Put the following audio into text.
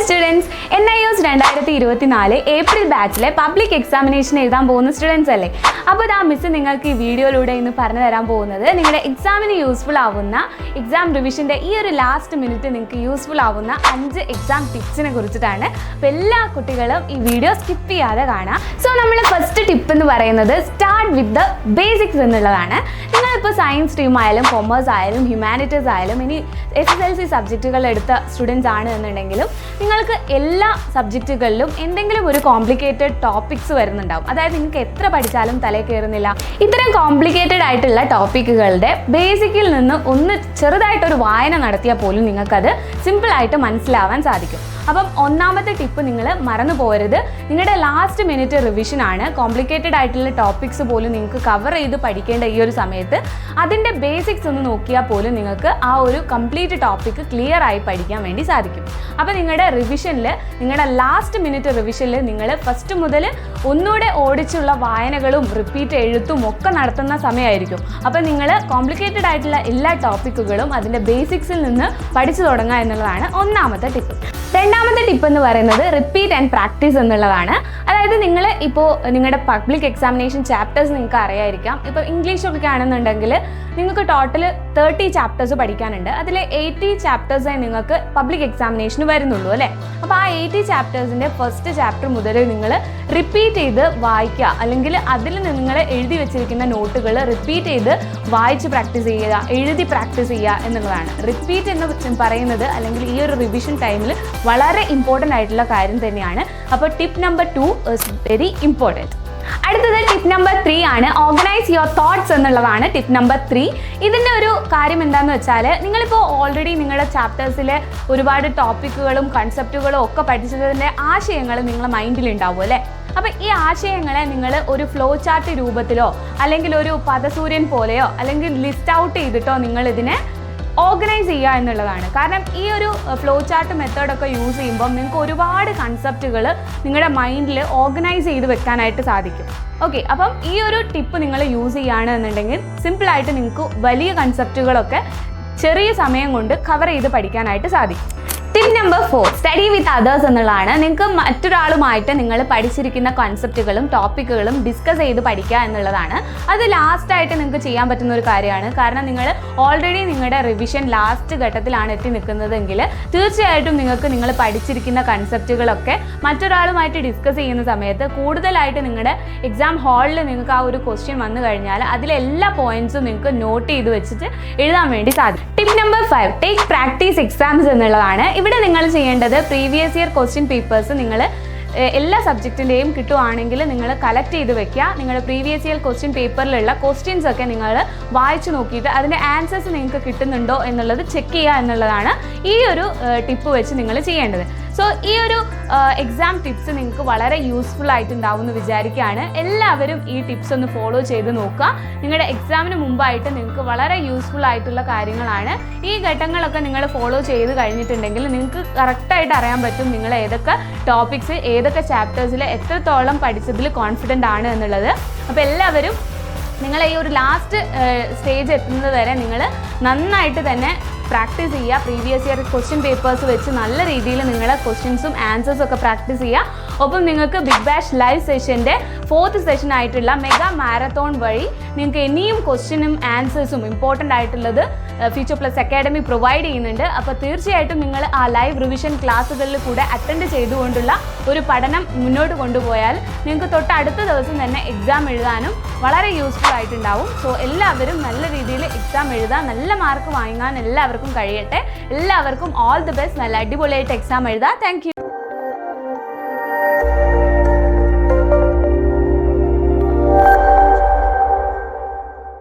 Students, NIOS 2024 April ബാച്ചിലെ public examination എഴുതാൻ പോകുന്ന സ്റ്റുഡൻസ് അല്ലേ? അപ്പോൾ ഇതാ മിസ് നിങ്ങൾക്ക് ഈ വീഡിയോയിലൂടെ ഇന്ന് പറഞ്ഞു തരാൻ പോകുന്നത് നിങ്ങളുടെ എക്സാമിന് യൂസ്ഫുൾ ആവുന്ന എക്സാം റിവിഷൻ്റെ ഈ ഒരു ലാസ്റ്റ് മിനിറ്റ് നിങ്ങൾക്ക് യൂസ്ഫുൾ ആവുന്ന 5 എക്സാം ടിപ്സിനെ കുറിച്ചിട്ടാണ്. അപ്പോൾ എല്ലാ കുട്ടികളും ഈ വീഡിയോ സ്കിപ്പ് ചെയ്യാതെ കാണാം. സോ നമ്മൾ ഫസ്റ്റ് ടിപ്പ് എന്ന് പറയുന്നത് സ്റ്റാർട്ട് വിത്ത് ദ ബേസിക്സ് എന്നുള്ളതാണ്. നിങ്ങളിപ്പോൾ സയൻസ് സ്ട്രീം ആയാലും കൊമേഴ്സ് ആയാലും ഹ്യൂമാനിറ്റീസ് ആയാലും ഇനി SSLC സബ്ജക്റ്റുകൾ എടുത്ത സ്റ്റുഡൻസ് ആണ് എന്നുണ്ടെങ്കിലും നിങ്ങൾക്ക് എല്ലാ സബ്ജക്റ്റുകളിലും എന്തെങ്കിലും ഒരു കോംപ്ലിക്കേറ്റഡ് ടോപ്പിക്സ് വരുന്നുണ്ടാവും. അതായത് നിങ്ങൾക്ക് എത്ര പഠിച്ചാലും തലയിൽ കയറുന്നില്ല. ഇത്തരം കോംപ്ലിക്കേറ്റഡ് ആയിട്ടുള്ള ടോപ്പിക്കുകളുടെ ബേസിക്കിൽ നിന്ന് ഒന്ന് ചെറുതായിട്ടൊരു വായന നടത്തിയാൽ പോലും നിങ്ങൾക്കത് സിമ്പിളായിട്ട് മനസ്സിലാവാൻ സാധിക്കും. അപ്പം ഒന്നാമത്തെ ടിപ്പ് നിങ്ങൾ മറന്നു പോകരുത്. നിങ്ങളുടെ ലാസ്റ്റ് മിനിറ്റ് റിവിഷൻ ആണ്. കോംപ്ലിക്കേറ്റഡ് ആയിട്ടുള്ള ടോപ്പിക്സ് പോലും നിങ്ങൾക്ക് കവർ ചെയ്ത് പഠിക്കേണ്ട ഈ ഒരു സമയത്ത് അതിൻ്റെ ബേസിക്സ് ഒന്ന് നോക്കിയാൽ പോലും നിങ്ങൾക്ക് ആ ഒരു കംപ്ലീറ്റ് ടോപ്പിക്ക് ക്ലിയർ ആയി പഠിക്കാൻ വേണ്ടി സാധിക്കും. അപ്പോൾ നിങ്ങളുടെ റിവിഷനിൽ, നിങ്ങളുടെ ലാസ്റ്റ് മിനിറ്റ് റിവിഷനിൽ നിങ്ങൾ ഫസ്റ്റ് മുതൽ ഒന്നുകൂടെ ഓടിച്ചുള്ള വായനകളും റിപ്പീറ്റ് എഴുത്തും ഒക്കെ നടത്തുന്ന സമയമായിരിക്കും. അപ്പോൾ നിങ്ങൾ കോംപ്ലിക്കേറ്റഡ് ആയിട്ടുള്ള എല്ലാ ടോപ്പിക്കുകളും അതിൻ്റെ ബേസിക്സിൽ നിന്ന് പഠിച്ചു തുടങ്ങുക എന്നുള്ളതാണ് ഒന്നാമത്തെ ടിപ്പ്. രണ്ടാമത്തെ ടിപ്പ് എന്ന് പറയുന്നത് റിപ്പീറ്റ് ആൻഡ് പ്രാക്ടീസ് എന്നുള്ളതാണ്. അതായത് നിങ്ങൾ ഇപ്പോൾ നിങ്ങളുടെ പബ്ലിക് എക്സാമിനേഷൻ ചാപ്റ്റേഴ്സ് നിങ്ങൾക്ക് അറിയായിരിക്കാം. ഇപ്പോൾ ഇംഗ്ലീഷൊക്കെ ആണെന്നുണ്ടെങ്കിൽ നിങ്ങൾക്ക് ടോട്ടൽ 30 ചാപ്റ്റേഴ്സ് പഠിക്കാനുണ്ട്. അതിൽ 80 ചാപ്റ്റേഴ്സേ നിങ്ങൾക്ക് പബ്ലിക് എക്സാമിനേഷന് വരുന്നുള്ളൂ അല്ലേ? അപ്പോൾ ആ 80 ചാപ്റ്റേഴ്സിൻ്റെ ഫസ്റ്റ് ചാപ്റ്റർ മുതൽ നിങ്ങൾ റിപ്പീറ്റ് ചെയ്ത് വായിക്കുക, അല്ലെങ്കിൽ അതിൽ നിങ്ങൾ എഴുതി വെച്ചിരിക്കുന്ന നോട്ടുകൾ റിപ്പീറ്റ് ചെയ്ത് വായിച്ച് പ്രാക്ടീസ് ചെയ്യുക, എഴുതി പ്രാക്ടീസ് ചെയ്യുക എന്നുള്ളതാണ്. റിപ്പീറ്റ് എന്ന് പറയുന്നത് അല്ലെങ്കിൽ ഈ ഒരു റിവിഷൻ ടൈമിൽ വളരെ ഇമ്പോർട്ടൻ്റ് ആയിട്ടുള്ള കാര്യം തന്നെയാണ്. അപ്പോൾ tip number 2 is very important. അടുത്തത് ടിപ്പ് നമ്പർ 3 ആണ്. ഓർഗനൈസ് യുവർ തോട്ട്സ് എന്നുള്ളതാണ് ടിപ്പ് നമ്പർ 3. ഇതിൻ്റെ ഒരു കാര്യം എന്താണെന്ന് വെച്ചാൽ നിങ്ങളിപ്പോൾ ഓൾറെഡി നിങ്ങളുടെ ചാപ്റ്റേഴ്സിലെ ഒരുപാട് ടോപ്പിക്കുകളും കൺസെപ്റ്റുകളും ഒക്കെ പഠിച്ചതിൻ്റെ ആശയങ്ങൾ നിങ്ങളുടെ മൈൻഡിലുണ്ടാവും അല്ലേ? അപ്പോൾ ഈ ആശയങ്ങളെ നിങ്ങൾ ഒരു ഫ്ലോ ചാർട്ട് രൂപത്തിലോ അല്ലെങ്കിൽ ഒരു പദസൂര്യൻ പോലെയോ അല്ലെങ്കിൽ ലിസ്റ്റ് ഔട്ട് ചെയ്തിട്ടോ നിങ്ങളിതിനെ ഓർഗനൈസ് ചെയ്യുക എന്നുള്ളതാണ്. കാരണം ഈ ഒരു ഫ്ലോ ചാർട്ട് മെത്തേഡൊക്കെ യൂസ് ചെയ്യുമ്പോൾ നിങ്ങൾക്ക് ഒരുപാട് കൺസെപ്റ്റുകൾ നിങ്ങളുടെ മൈൻഡിൽ ഓർഗനൈസ് ചെയ്ത് വെക്കാനായിട്ട് സാധിക്കും. ഓക്കെ, അപ്പം ഈ ഒരു ടിപ്പ് നിങ്ങൾ യൂസ് ചെയ്യുകയാണെന്നുണ്ടെങ്കിൽ സിമ്പിളായിട്ട് നിങ്ങൾക്ക് വലിയ കൺസെപ്റ്റുകളൊക്കെ ചെറിയ സമയം കൊണ്ട് കവർ ചെയ്ത് പഠിക്കാനായിട്ട് സാധിക്കും. Tip number 4 study with others എന്നുള്ളതാണ്. നിങ്ങൾക്ക് മറ്റൊരാളുമായിട്ട് നിങ്ങൾ പഠിച്ചിരിക്കുന്ന കോൺസെപ്റ്റുകളും ടോപ്പിക്കുകളും ഡിസ്കസ് ചെയ്ത് പഠിക്കുക എന്നുള്ളതാണ്. അത് ലാസ്റ്റായിട്ട് നിങ്ങൾക്ക് ചെയ്യാൻ പറ്റുന്ന ഒരു കാര്യമാണ്. കാരണം നിങ്ങൾ ഓൾറെഡി നിങ്ങളുടെ റിവിഷൻ ലാസ്റ്റ് ഘട്ടത്തിലാണ് എത്തി നിൽക്കുന്നതെങ്കിൽ തീർച്ചയായിട്ടും നിങ്ങൾക്ക് നിങ്ങൾ പഠിച്ചിരിക്കുന്ന കൺസെപ്റ്റുകളൊക്കെ മറ്റൊരാളുമായിട്ട് ഡിസ്കസ് ചെയ്യുന്ന സമയത്ത് കൂടുതലായിട്ട് നിങ്ങളുടെ എക്സാം ഹാളിൽ നിങ്ങൾക്ക് ആ ഒരു ക്വസ്റ്റ്യൻ വന്നു കഴിഞ്ഞാൽ അതിലെല്ലാ പോയിന്റ്സും നിങ്ങൾക്ക് നോട്ട് ചെയ്ത് വെച്ചിട്ട് എഴുതാൻ വേണ്ടി സാധിക്കും. Tip number 5 take practice exams എന്നുള്ളതാണ്. ഇവിടെ നിങ്ങൾ ചെയ്യേണ്ടത് പ്രീവിയസ് ഇയർ ക്വസ്റ്റ്യൻ പേപ്പേഴ്സ് നിങ്ങൾ എല്ലാ സബ്ജക്റ്റിൻ്റെയും കിട്ടുവാണെങ്കിൽ നിങ്ങൾ കളക്ട് ചെയ്ത് വെക്കുക. നിങ്ങളുടെ പ്രീവിയസ് ഇയർ ക്വസ്റ്റ്യൻ പേപ്പറിലുള്ള ക്വസ്റ്റ്യൻസ് ഒക്കെ നിങ്ങൾ വായിച്ചു നോക്കിയിട്ട് അതിൻ്റെ ആൻസേഴ്സ് നിങ്ങൾക്ക് കിട്ടുന്നുണ്ടോ എന്നുള്ളത് ചെക്ക് ചെയ്യുക എന്നുള്ളതാണ് ഈ ഒരു ടിപ്പ് വെച്ച് നിങ്ങൾ ചെയ്യേണ്ടത്. സോ ഈ ഒരു എക്സാം ടിപ്സ് നിങ്ങൾക്ക് വളരെ യൂസ്ഫുൾ ആയിട്ടുണ്ടാവും എന്ന് വിചാരിക്കുകയാണ്. എല്ലാവരും ഈ ടിപ്സ് ഒന്ന് ഫോളോ ചെയ്ത് നോക്കുക. നിങ്ങളുടെ എക്സാമിന് മുമ്പായിട്ട് നിങ്ങൾക്ക് വളരെ യൂസ്ഫുൾ ആയിട്ടുള്ള കാര്യങ്ങളാണ്. ഈ ഘട്ടങ്ങളൊക്കെ നിങ്ങൾ ഫോളോ ചെയ്ത് കഴിഞ്ഞിട്ടുണ്ടെങ്കിൽ നിങ്ങൾക്ക് കറക്റ്റായിട്ട് അറിയാൻ പറ്റും നിങ്ങൾ ഏതൊക്കെ ടോപ്പിക്സ് ഏതൊക്കെ ചാപ്റ്റേഴ്സിൽ എത്രത്തോളം പഠിച്ചതിൽ കോൺഫിഡൻ്റ് ആണ് എന്നുള്ളത്. അപ്പോൾ എല്ലാവരും നിങ്ങൾ ഈ ഒരു ലാസ്റ്റ് സ്റ്റേജ് എത്തുന്നത് വരെ നിങ്ങൾ നന്നായിട്ട് തന്നെ പ്രാക്ടീസ് ചെയ്യുക. പ്രീവിയസ് ഇയർ ക്വസ്റ്റ്യൻ പേപ്പേഴ്സ് വെച്ച് നല്ല രീതിയിൽ നിങ്ങളുടെ ക്വസ്റ്റ്യൻസും ആൻസേഴ്സും ഒക്കെ പ്രാക്ടീസ് ചെയ്യുക. ഒപ്പം നിങ്ങൾക്ക് ബിഗ് ബാഷ് ലൈവ് സെഷൻ്റെ 4th സെഷൻ ആയിട്ടുള്ള മെഗാ മാരത്തോൺ വഴി നിങ്ങൾക്ക് ഇനിയും ക്വസ്റ്റ്യനും ആൻസേഴ്സും ഇമ്പോർട്ടൻ്റ് ആയിട്ടുള്ളത് ഫ്യൂച്ചർ പ്ലസ് അക്കാഡമി പ്രൊവൈഡ് ചെയ്യുന്നുണ്ട്. അപ്പോൾ തീർച്ചയായിട്ടും നിങ്ങൾ ആ ലൈവ് റിവിഷൻ ക്ലാസ്സുകളിൽ കൂടെ അറ്റൻഡ് ചെയ്തുകൊണ്ടുള്ള ഒരു പഠനം മുന്നോട്ട് കൊണ്ടുപോയാൽ നിങ്ങൾക്ക് തൊട്ടടുത്ത ദിവസം തന്നെ എക്സാം എഴുതാനും വളരെ യൂസ്ഫുൾ ആയിട്ടുണ്ടാവും. സോ എല്ലാവരും നല്ല രീതിയിൽ എക്സാം എഴുതാൻ, നല്ല മാർക്ക് വാങ്ങാൻ എല്ലാവർക്കും കഴിയട്ടെ. എല്ലാവർക്കും ഓൾ ദി ബെസ്റ്റ്. നല്ല അടിപൊളിയായിട്ട് എക്സാം എഴുതാം. Thank you.